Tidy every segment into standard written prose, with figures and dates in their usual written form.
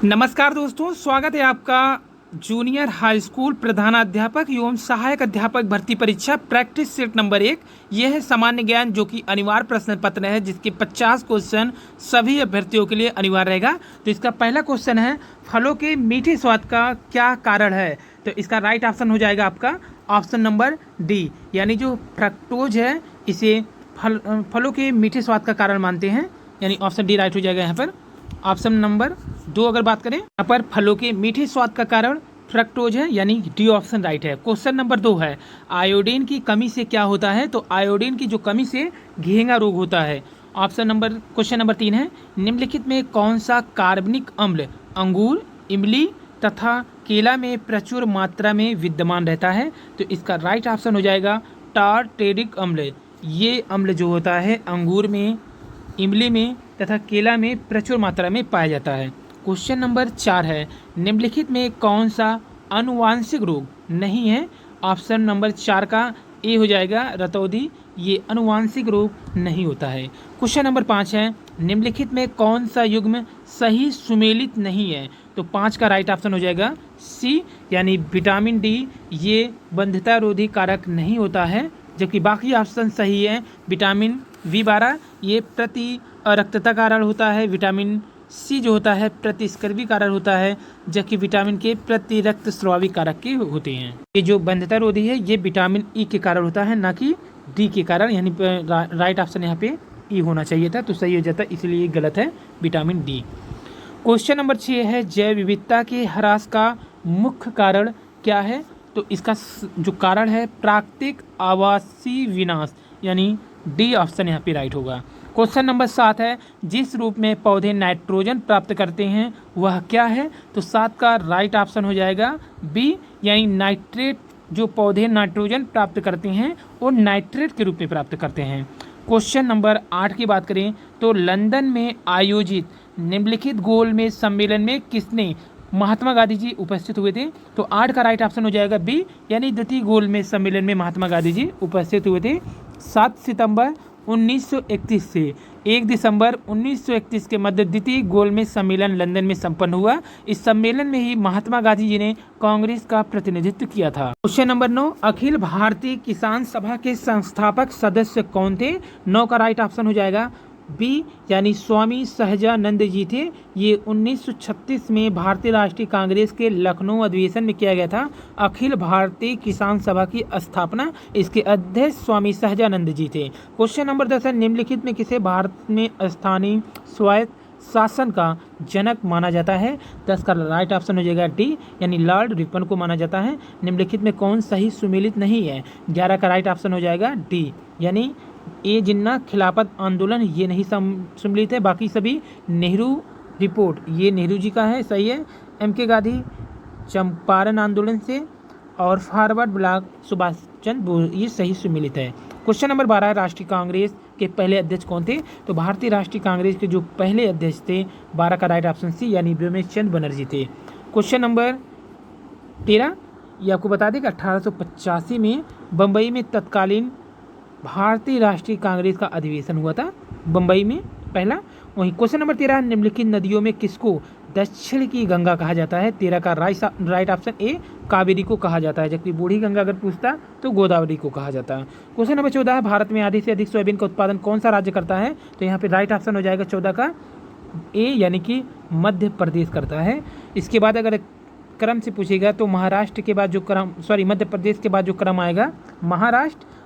नमस्कार दोस्तों, स्वागत है आपका जूनियर हाई स्कूल प्रधानाध्यापक एवं सहायक अध्यापक भर्ती परीक्षा प्रैक्टिस सेट नंबर 1। यह है सामान्य ज्ञान जो कि अनिवार्य प्रश्न पत्र है, जिसके 50 क्वेश्चन सभी अभ्यर्थियों के लिए अनिवार्य रहेगा। तो इसका पहला क्वेश्चन है, फलों के मीठे स्वाद का क्या कारण है? तो इसका राइट ऑप्शन हो जाएगा आपका ऑप्शन नंबर डी, यानी जो फ्रक्टोज है इसे फलों के मीठे स्वाद का कारण मानते हैं, यानी ऑप्शन डी राइट हो जाएगा। यहाँ पर ऑप्शन नंबर 2 अगर बात करें, यहाँ पर फलों के मीठे स्वाद का कारण फ्रक्टोज है, यानी डी ऑप्शन राइट है। क्वेश्चन नंबर 2 है, आयोडीन की कमी से क्या होता है? तो आयोडीन की जो कमी से घेंगा रोग होता है। क्वेश्चन नंबर 3 है, निम्नलिखित में कौन सा कार्बनिक अम्ल अंगूर, इमली तथा केला में प्रचुर मात्रा में विद्यमान रहता है? तो इसका राइट ऑप्शन हो जाएगा टार्टेरिक अम्ल। ये अम्ल जो होता है अंगूर में, इमली में तथा केला में प्रचुर मात्रा में पाया जाता है। क्वेश्चन नंबर 4 है, निम्नलिखित में कौन सा आनुवांशिक रोग नहीं है? ऑप्शन नंबर 4 का ए हो जाएगा रतौंधी, ये आनुवांशिक रोग नहीं होता है। क्वेश्चन नंबर 5 है, निम्नलिखित में कौन सा युग्म सही सुमेलित नहीं है? तो 5 का राइट ऑप्शन हो जाएगा सी, यानी विटामिन डी ये बंधुता रोधी कारक नहीं होता है, जबकि बाकी ऑप्शन सही है। विटामिन B12 ये प्रति रक्तता कारण होता है, विटामिन सी जो होता है प्रतिस्कर्वी कारक होता है, जबकि विटामिन के प्रति रक्त स्रावी कारक के होते हैं। ये जो बंधुता रोधी है ये विटामिन ई के कारण होता है, ना कि डी के कारण, यानी राइट ऑप्शन यहाँ पे ई होना चाहिए था, तो सही हो जाता, इसलिए गलत है विटामिन डी। क्वेश्चन नंबर 6 है, जैव विविधता के ह्रास का मुख्य कारण क्या है? तो इसका जो कारण है प्राकृतिक आवासीय विनाश, यानी डी ऑप्शन यहाँ पे राइट होगा। क्वेश्चन नंबर 7 है, जिस रूप में पौधे नाइट्रोजन प्राप्त करते हैं वह क्या है? तो 7 का राइट ऑप्शन हो जाएगा बी, यानी नाइट्रेट। जो पौधे नाइट्रोजन प्राप्त करते हैं वो नाइट्रेट के रूप में प्राप्त करते हैं। क्वेश्चन नंबर 8 की बात करें तो लंदन में आयोजित निम्नलिखित गोलमेज सम्मेलन में किसने महात्मा गांधी जी उपस्थित हुए थे? तो 8 का राइट ऑप्शन हो जाएगा बी, यानी द्वितीय गोलमेज सम्मेलन में महात्मा गांधी जी उपस्थित हुए थे। 7 सितंबर 1931 से 1 दिसंबर 1931 के मध्य द्वितीय गोलमेज सम्मेलन लंदन में संपन्न हुआ। इस सम्मेलन में ही महात्मा गांधी जी ने कांग्रेस का प्रतिनिधित्व किया था। क्वेश्चन नंबर 9, अखिल भारतीय किसान सभा के संस्थापक सदस्य कौन थे? 9 का राइट ऑप्शन हो जाएगा बी, यानी स्वामी सहजानंद जी थे। ये 1936 में भारतीय राष्ट्रीय कांग्रेस के लखनऊ अधिवेशन में किया गया था। अखिल भारतीय किसान सभा की स्थापना इसके अध्यक्ष स्वामी सहजानंद जी थे। क्वेश्चन नंबर 10 है, निम्नलिखित में किसे भारत में स्थानीय स्वायत्त शासन का जनक माना जाता है? 10 का राइट ऑप्शन हो जाएगा डी, यानी लॉर्ड रिपन को माना जाता है। निम्नलिखित में कौन सही सुमेलित नहीं है? 11 का राइट ऑप्शन हो जाएगा डी, यानी ए जिन्ना खिलाफत आंदोलन ये नहीं सम्मिलित है, बाकी सभी नेहरू रिपोर्ट ये नेहरू जी का है, सही है। MK गांधी चंपारण आंदोलन से, और फॉरवर्ड ब्लॉक सुभाष चंद्र बोस ये सही सम्मिलित है। क्वेश्चन नंबर 12 है, राष्ट्रीय कांग्रेस के पहले अध्यक्ष कौन थे? तो भारतीय राष्ट्रीय कांग्रेस के जो पहले अध्यक्ष थे 12 का राइट ऑप्शन सी, यानी व्योमेश चंद्र बनर्जी थे। क्वेश्चन नंबर 13 ये आपको बता दें कि 1885 में बम्बई में तत्कालीन भारतीय राष्ट्रीय कांग्रेस का अधिवेशन हुआ था, बम्बई में पहला। वहीं क्वेश्चन नंबर 13, निम्नलिखित नदियों में किसको दक्षिण की गंगा कहा जाता है? 13 का राइट ऑप्शन ए कावेरी को कहा जाता है, जबकि बूढ़ी गंगा अगर पूछता तो गोदावरी को कहा जाता है। क्वेश्चन नंबर 14 है, भारत में आधी से अधिक सोयाबीन का उत्पादन कौन सा राज्य करता है? तो यहाँ पे राइट ऑप्शन हो जाएगा 14 का ए, यानी कि मध्य प्रदेश करता है। इसके बाद अगर क्रम से पूछेगा तो महाराष्ट्र के बाद जो क्रम, मध्य प्रदेश के बाद जो क्रम आएगा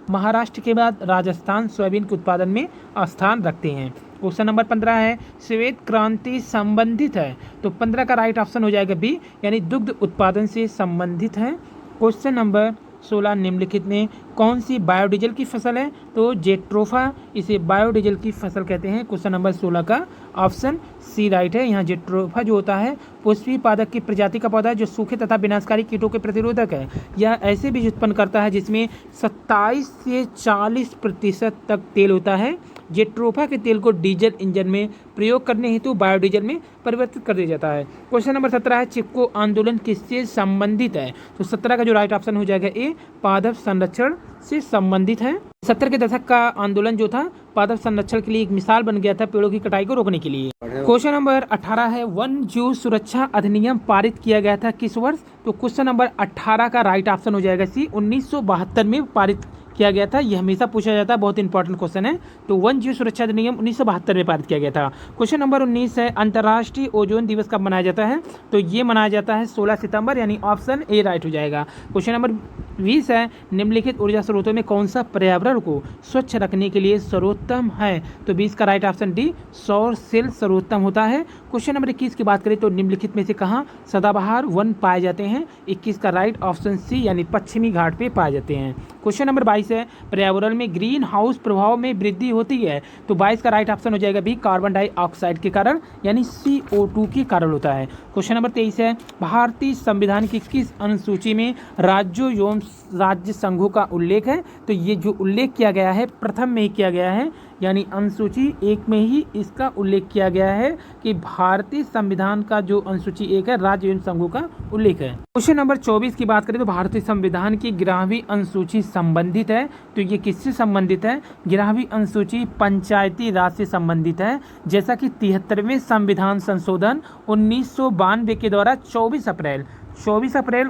महाराष्ट्र के बाद राजस्थान सोयाबीन के उत्पादन में स्थान रखते हैं। क्वेश्चन नंबर 15 है, श्वेत क्रांति संबंधित है? तो 15 का राइट ऑप्शन हो जाएगा बी, यानी दुग्ध उत्पादन से संबंधित है। क्वेश्चन नंबर 16, निम्नलिखित में कौन सी बायोडीजल की फसल है? तो जेट्रोफा इसे बायोडीजल की फसल कहते हैं। क्वेश्चन नंबर 16 का ऑप्शन सी राइट है। यहाँ जेट्रोफा जो होता है पुष्पीय पादप की प्रजाति का पौधा है जो सूखे तथा विनाशकारी कीटों के प्रतिरोधक है। यह ऐसे बीज उत्पन्न करता है जिसमें 27 से 40% तक तेल होता है, जेट्रोफा के तेल को डीजल इंजन में प्रयोग करने हेतु बायोडीजल में परिवर्तित कर दिया जाता है। क्वेश्चन नंबर 17 है, चिपको आंदोलन किससे संबंधित है? तो 17 का जो राइट ऑप्शन हो जाएगा ए, पादप संरक्षण से संबंधित है। 70 के दशक का आंदोलन जो था पादप संरक्षण के लिए एक मिसाल बन गया था पेड़ों की कटाई को रोकने के लिए। क्वेश्चन नंबर 18 है, वन जीव सुरक्षा अधिनियम पारित किया गया था किस वर्ष? तो क्वेश्चन नंबर 18 का राइट ऑप्शन हो जाएगा सी, 1972 में पारित किया गया था। यह हमेशा पूछा जाता है, बहुत इंपॉर्टेंट क्वेश्चन है। तो वन जीव सुरक्षा अधिनियम 1972 में पारित किया गया था। क्वेश्चन नंबर 19 है, अंतर्राष्ट्रीय ओजोन दिवस कब मनाया जाता है? तो ये मनाया जाता है 16 सितंबर, यानी ऑप्शन ए राइट हो जाएगा। क्वेश्चन नंबर 20 है, निम्नलिखित ऊर्जा स्रोतों में कौन सा पर्यावरण को स्वच्छ रखने के लिए सर्वोत्तम है? तो 20 का राइट ऑप्शन डी, सौर सेल सर्वोत्तम होता है। क्वेश्चन नंबर 21 की बात करें तो निम्नलिखित में से कहाँ सदाबहार वन पाए जाते हैं? 21 का राइट ऑप्शन सी, यानी पश्चिमी घाट पे पाए जाते हैं। क्वेश्चन नंबर 22 है, पर्यावरण में ग्रीन हाउस प्रभाव में वृद्धि होती है? तो 22 का राइट ऑप्शन हो जाएगा बी, कार्बन डाइऑक्साइड के कारण, यानी CO2 के कारण होता है। क्वेश्चन नंबर 23 है, भारतीय संविधान की किस अनुसूची में राज्यों एवं राज्य संघों का उल्लेख है? तो ये जो उल्लेख किया गया है प्रथम में ही किया गया है, यानी अनुसूची 1 में ही इसका उल्लेख किया गया है कि भारतीय संविधान का जो अनुसूची 1 है राज्य एवं संघों का उल्लेख है। क्वेश्चन नंबर 24 की बात करें तो भारतीय संविधान की 11वीं अनुसूची संबंधित है? तो ये किससे संबंधित है? 11वीं अनुसूची पंचायती राज से संबंधित है, जैसा कि 73वें संविधान संशोधन 1992 के द्वारा 24 अप्रैल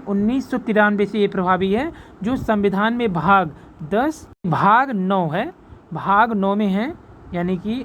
1993 से ये प्रभावी है। जो संविधान में भाग 10 भाग 9 है, भाग 9 में है, यानी कि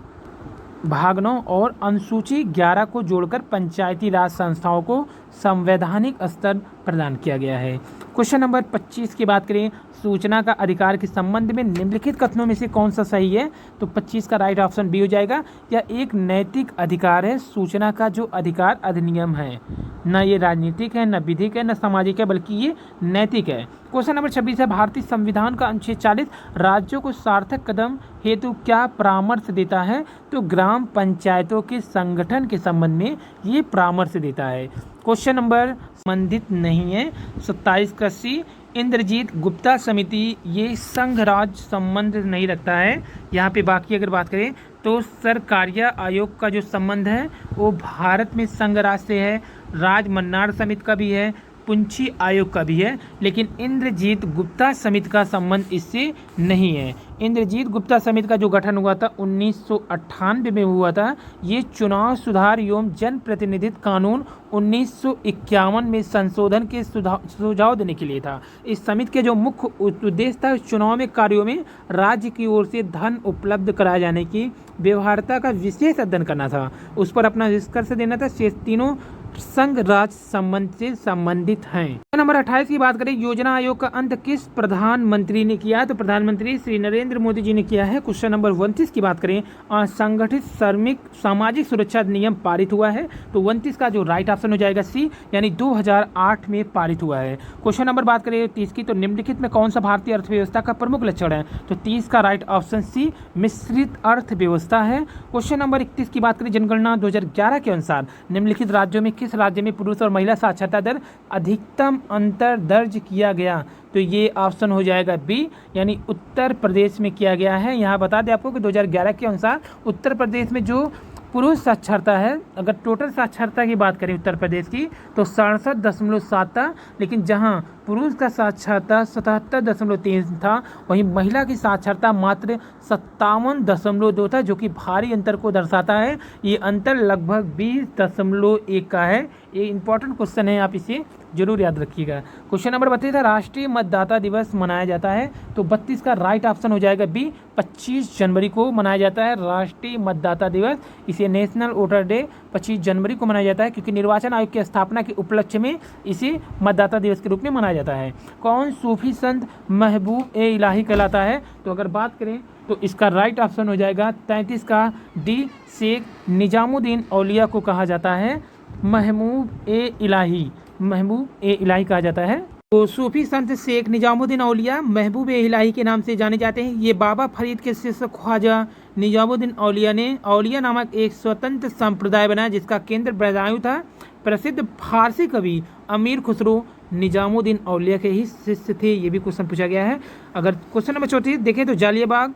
भाग 9 और अनुसूची 11 को जोड़कर पंचायती राज संस्थाओं को संवैधानिक स्तर प्रदान किया गया है। क्वेश्चन नंबर 25 की बात करें, सूचना का अधिकार के संबंध में निम्नलिखित कथनों में से कौन सा सही है? तो 25 का राइट ऑप्शन बी हो जाएगा। यह एक नैतिक अधिकार है। सूचना का जो अधिकार अधिनियम है, न ये राजनीतिक है, न विधिक है, न सामाजिक है, बल्कि ये नैतिक है। क्वेश्चन नंबर 26 है, भारतीय संविधान का अनुच्छेद 40 राज्यों को सार्थक कदम हेतु क्या परामर्श देता है? तो ग्राम पंचायतों के संगठन के संबंध में ये परामर्श देता है। क्वेश्चन नंबर संबंधित नहीं है, 27 का सी, इंद्रजीत गुप्ता समिति ये संघ राज्य संबंध नहीं रखता है। यहाँ पे बाकी अगर बात करें तो सरकारिया आयोग का जो संबंध है वो भारत में संघ राज्य से है, राज मन्नार समिति का भी है, पुंछी आयोग का भी है, लेकिन इंद्रजीत गुप्ता समिति का संबंध इससे नहीं है। इंद्रजीत गुप्ता समिति का जो गठन हुआ था 1998 में हुआ था। ये चुनाव सुधार एवं जन प्रतिनिधित्व कानून 1951 में संशोधन के सुझाव देने के लिए था। इस समिति के जो मुख्य उद्देश्य था चुनाव में कार्यों में राज्य की ओर से धन उपलब्ध कराए जाने की व्यवहार्यता का विशेष अध्ययन करना था, उस पर अपना निष्कर्ष देना था। शेष तीनों संघ राज्य संबंध से संबंधित हैं। नंबर 28 की बात करें, योजना आयोग का अंत किस प्रधानमंत्री ने किया? तो प्रधानमंत्री श्री नरेंद्र मोदी जी ने किया है। क्वेश्चन नंबर 29 की बात करें, असंगठित श्रमिक सामाजिक सुरक्षा अधिनियम पारित हुआ है? तो 29 का जो राइट ऑप्शन हो जाएगा सी, यानी 2008 में पारित हुआ है। क्वेश्चन नंबर बात करें 30 की, तो निम्नलिखित में कौन सा भारतीय अर्थव्यवस्था का प्रमुख लक्षण है? तो 30 का राइट ऑप्शन सी, मिश्रित अर्थव्यवस्था है। क्वेश्चन नंबर 31 की बात करें, जनगणना 2011 के अनुसार निम्नलिखित राज्यों में किस राज्य में पुरुष और महिला साक्षरता दर अधिकतम अंतर दर्ज किया गया? तो ये ऑप्शन हो जाएगा बी, यानी उत्तर प्रदेश में किया गया है। यहाँ बता दें आपको कि 2011 के अनुसार उत्तर प्रदेश में जो पुरुष साक्षरता है, अगर टोटल साक्षरता की बात करें उत्तर प्रदेश की तो 67.7 था, लेकिन जहां पुरुष का साक्षरता 77.3 था, वहीं महिला की साक्षरता मात्र 57.2 था, जो कि भारी अंतर को दर्शाता है। ये अंतर लगभग 20.1 का है। ये इंपॉर्टेंट क्वेश्चन है, आप इसे जरूर याद रखिएगा। क्वेश्चन नंबर 32 है, राष्ट्रीय मतदाता दिवस मनाया जाता है? तो 32 का राइट ऑप्शन हो जाएगा बी, 25 जनवरी को मनाया जाता है राष्ट्रीय मतदाता दिवस। इसे नेशनल वोटर डे 25 जनवरी को मनाया जाता है, क्योंकि निर्वाचन आयोग की स्थापना के उपलक्ष्य में इसे मतदाता दिवस के रूप में मनाया जाता है। कौन सूफी संत महबूब ए इलाही कहलाता है? तो अगर बात करें तो इसका राइट ऑप्शन हो जाएगा 33 का डी, शेख निजामुद्दीन औलिया को कहा जाता है महबूब ए इलाही कहा जाता है। तो सूफी संत शेख निजामुद्दीन औलिया महबूब ए इलाही के नाम से जाने जाते हैं। ये बाबा फरीद के शिष्य ख्वाजा निजामुद्दीन औलिया ने औलिया नामक एक स्वतंत्र संप्रदाय बनाया, जिसका केंद्र बदायूं था। प्रसिद्ध फारसी कवि अमीर खुसरो निजामुद्दीन औलिया के ही शिष्य थे। ये भी क्वेश्चन पूछा गया है। अगर क्वेश्चन नंबर 34 देखें तो जालियाबाग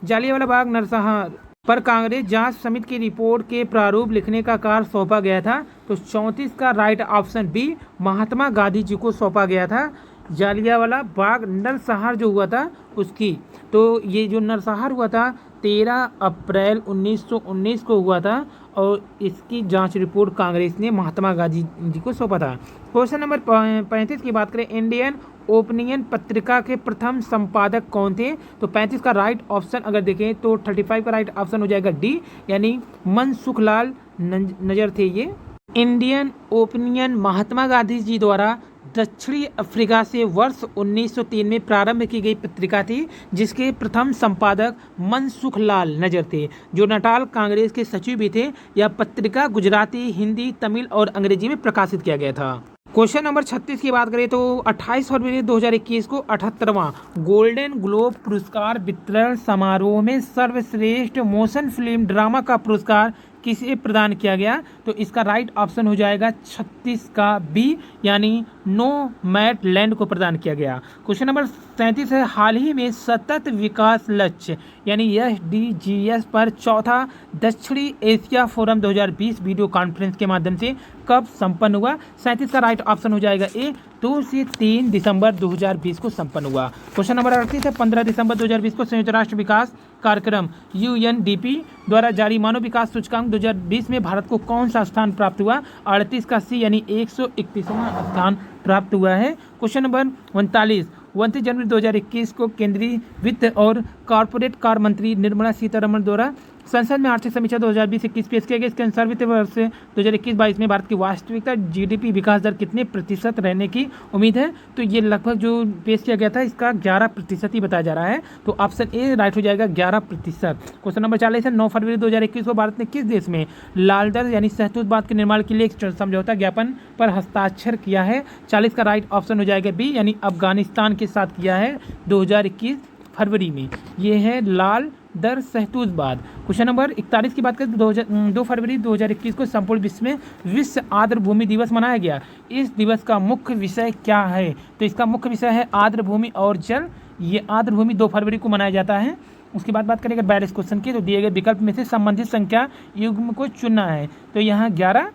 जालियांवाला बाग नरसंहार पर कांग्रेस जांच समिति की रिपोर्ट के प्रारूप लिखने का कार्य सौंपा गया था। तो 34 का right option B Mahatma Gandhi ji को सौंपा गया था। जालियांवाला बाग नरसंहार जो हुआ था उसकी, तो ये जो नरसंहार हुआ था 13 अप्रैल 1919 को हुआ था और इसकी जांच रिपोर्ट कांग्रेस ने महात्मा गांधी जी को सौंपा था। क्वेश्चन नंबर 35 की बात करें, इंडियन ओपिनियन पत्रिका के प्रथम संपादक कौन थे? तो 35 का राइट ऑप्शन अगर देखें तो 35 का राइट ऑप्शन हो जाएगा डी, यानी मनसुखलाल नजर थे ये। इंडियन ओपिनियन महात्मा गांधी जी द्वारा दक्षिणी अफ्रीका से वर्ष 1903 में प्रारंभ की गई पत्रिका थी, जिसके प्रथम संपादक मनसुखलाल नजर थे, जो नटाल कांग्रेस के सचिव भी थे। यह पत्रिका गुजराती, हिंदी, तमिल और अंग्रेजी में प्रकाशित किया गया था। क्वेश्चन नंबर 36 की बात करें तो 28 फरवरी 2021 को 78वां गोल्डन ग्लोब पुरस्कार वितरण समारोह में सर्वश्रेष्ठ मोशन फिल्म ड्रामा का पुरस्कार किसे प्रदान किया गया? तो इसका राइट ऑप्शन हो जाएगा 36 का बी, यानी नोमैडलैंड को प्रदान किया गया। क्वेश्चन नंबर 37 है, हाल ही में सतत विकास लक्ष्य यानी SDGs पर चौथा दक्षिणी एशिया फोरम 2020 वीडियो कॉन्फ्रेंस के माध्यम से कब संपन्न हुआ? 37 का राइट ऑप्शन हो जाएगा ए, 2 से 3 दिसंबर 2020 को संपन्न हुआ। क्वेश्चन नंबर 38 है, 15 दिसंबर 2020 को संयुक्त राष्ट्र विकास कार्यक्रम UNDP द्वारा जारी मानव विकास सूचकांक 2020 में भारत को कौन सा स्थान प्राप्त हुआ? 38 का सी, यानी 131वां स्थान प्राप्त हुआ है। क्वेश्चन नंबर 39, 29 जनवरी 2021 को केंद्रीय वित्त और कॉर्पोरेट कार्य मंत्री निर्मला सीतारमण द्वारा संसद में आर्थिक समीक्षा 2020-21 पेश किया गया। इसके अनुसार वित्त वर्ष 2021-22 में भारत की वास्तविकता GDP विकास दर कितने प्रतिशत रहने की उम्मीद है? तो ये लगभग जो पेश किया गया था इसका 11% ही बताया जा रहा है, तो ऑप्शन ए राइट हो जाएगा 11%। क्वेश्चन नंबर 40 है, 9 फरवरी 2021 को भारत ने किस देश में लाल दर यानी शहतूत के निर्माण के लिए एक समझौता ज्ञापन पर हस्ताक्षर किया है? 40 का राइट ऑप्शन हो जाएगा बी, यानी अफगानिस्तान के साथ किया है 2021 फरवरी में। ये है लाल दर शहतूत। क्वेश्चन नंबर 41 की बात करें तो 2 फरवरी 2021 को संपूर्ण विश्व में विश्व आर्द्र भूमि दिवस मनाया गया। इस दिवस का मुख्य विषय क्या है? तो इसका मुख्य विषय है आर्द्र भूमि और जल। ये आर्द्र भूमि 2 फरवरी को मनाया जाता है। उसके बाद बात करेंगे 42 क्वेश्चन की, तो दिए गए विकल्प में से संबंधित संख्या युग्म को चुनना है। तो यहाँ 11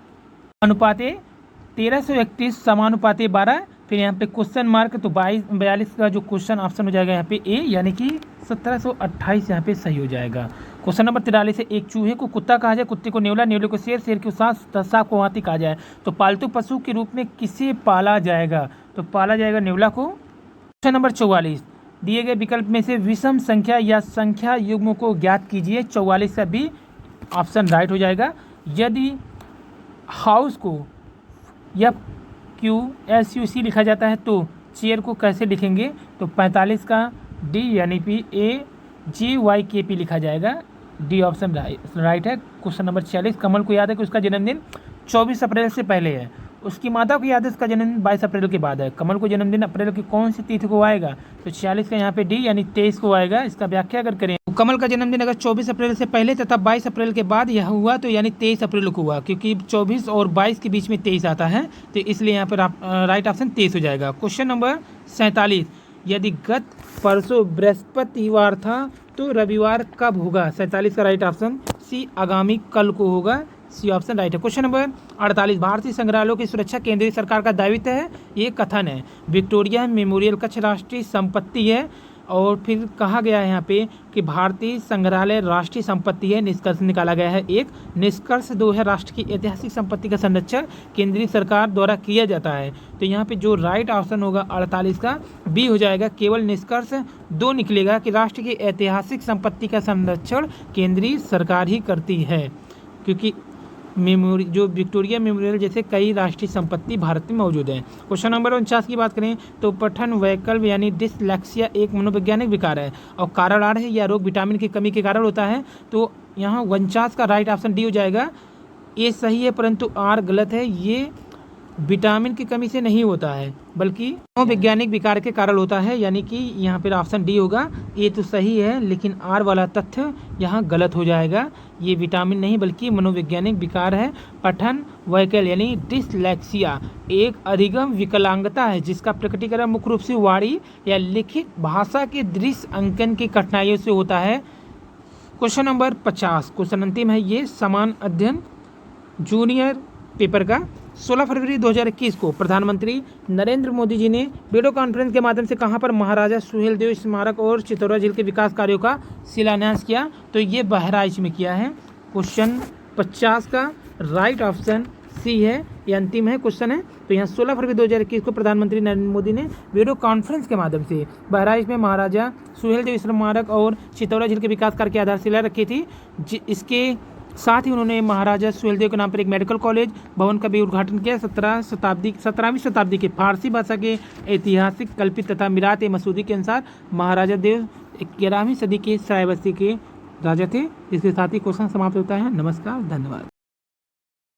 अनुपाते 1331 समानुपाते 12, फिर यहाँ पे क्वेश्चन मार्क, तो 42 का जो क्वेश्चन ऑप्शन हो जाएगा यहाँ पे ए, यानी कि 1728 यहाँ पे सही हो जाएगा। क्वेश्चन नंबर 43 है, एक चूहे को कुत्ता कहा जाए, कुत्ते को नेवला, नेवले को शेर, शेर को सांप को हाथी कहा जाए, तो पालतू पशु के रूप में किसे पाला जाएगा? तो पाला जाएगा नेवला को। क्वेश्चन नंबर 44, दिए गए विकल्प में से विषम संख्या या संख्या युग्म को ज्ञात कीजिए। 44 का बी ऑप्शन राइट हो जाएगा। यदि हाउस को QSUC लिखा जाता है तो चेयर को कैसे लिखेंगे? तो 45 का डी, यानी PAGYKP लिखा जाएगा। डी ऑप्शन राइट है। क्वेश्चन नंबर 46, कमल को याद है कि उसका जन्मदिन 24 अप्रैल से पहले है, उसकी माता को याद है उसका जन्मदिन 22 अप्रैल के बाद है। कमल को जन्मदिन अप्रैल की कौन सी तिथि को आएगा? तो 46 का यहाँ पे डी, यानी 23 को आएगा। इसका व्याख्या अगर करें, कमल का जन्मदिन अगर 24 अप्रैल से पहले तथा 22 अप्रैल के बाद यह हुआ तो यानी 23 अप्रैल को हुआ, क्योंकि 24 और 22 के बीच में 23 आता है, तो इसलिए यहाँ पर राइट ऑप्शन 23 हो जाएगा। क्वेश्चन नंबर 47, यदि गत परसों बृहस्पतिवार था तो रविवार कब होगा? 47 का राइट ऑप्शन सी, आगामी कल को होगा। सी ऑप्शन राइट है। क्वेश्चन नंबर 48, भारतीय संग्रहालयों की सुरक्षा केंद्रीय सरकार का दायित्व है, ये कथन है। विक्टोरिया मेमोरियल कच्छ राष्ट्रीय संपत्ति है, और फिर कहा गया है यहाँ पे कि भारतीय संग्रहालय राष्ट्रीय संपत्ति है। निष्कर्ष निकाला गया है एक। निष्कर्ष 2 है, राष्ट्र की ऐतिहासिक संपत्ति का संरक्षण केंद्रीय सरकार द्वारा किया जाता है। तो यहाँ पे जो राइट ऑप्शन होगा 48 का बी हो जाएगा। केवल निष्कर्ष 2 निकलेगा कि राष्ट्र की ऐतिहासिक संपत्ति का संरक्षण केंद्रीय सरकार ही करती है, क्योंकि जो विक्टोरिया मेमोरियल जैसे कई राष्ट्रीय संपत्ति भारत में मौजूद है। क्वेश्चन नंबर 49 की बात करें तो पठन वैकल्प यानी डिसलेक्सिया एक मनोवैज्ञानिक विकार है और कारण आर है, यह रोग विटामिन की कमी के कारण होता है। तो यहाँ 49 का राइट ऑप्शन डी हो जाएगा। ए सही है परंतु आर गलत है। ये विटामिन की कमी से नहीं होता है बल्कि मनोवैज्ञानिक विकार के कारण होता है, यानी कि यहाँ पर ऑप्शन डी होगा। ए तो सही है लेकिन आर वाला तथ्य यहाँ गलत हो जाएगा। ये विटामिन नहीं बल्कि मनोवैज्ञानिक विकार है। पठन वैकल्प यानी डिसलेक्सिया एक अधिगम विकलांगता है जिसका प्रकटीकरण मुख्य रूप से वाणी या लिखित भाषा के दृश्य अंकन की कठिनाइयों से होता है। क्वेश्चन नंबर 50, क्वेश्चन अंतिम है ये, समान अध्ययन जूनियर पेपर का। 16 फरवरी 2021 को प्रधानमंत्री नरेंद्र मोदी जी ने वीडियो कॉन्फ्रेंस के माध्यम से कहां पर महाराजा सुहेलदेव स्मारक और चित्तौरा झील के विकास कार्यों का शिलान्यास किया? तो ये बहराइच में किया है। क्वेश्चन 50 का राइट ऑप्शन सी है, ये अंतिम है क्वेश्चन है। तो यहाँ 16 फरवरी 2021 को प्रधानमंत्री नरेंद्र मोदी ने वीडियो कॉन्फ्रेंस के माध्यम से बहराइच में महाराजा सुहेलदेव स्मारक और चित्तौरा झील के विकास कार्य की आधारशिला रखी थी। इसके साथ ही उन्होंने महाराजा सुहेलदेव के नाम पर एक मेडिकल कॉलेज भवन का भी उद्घाटन किया। 17वीं शताब्दी के फारसी भाषा के ऐतिहासिक कल्पित तथा मिरात ए मसूदी के अनुसार महाराजा देव 11वीं सदी के श्रावस्ती के राजा थे। इसके साथ ही क्वेश्चन समाप्त होता है। नमस्कार, धन्यवाद।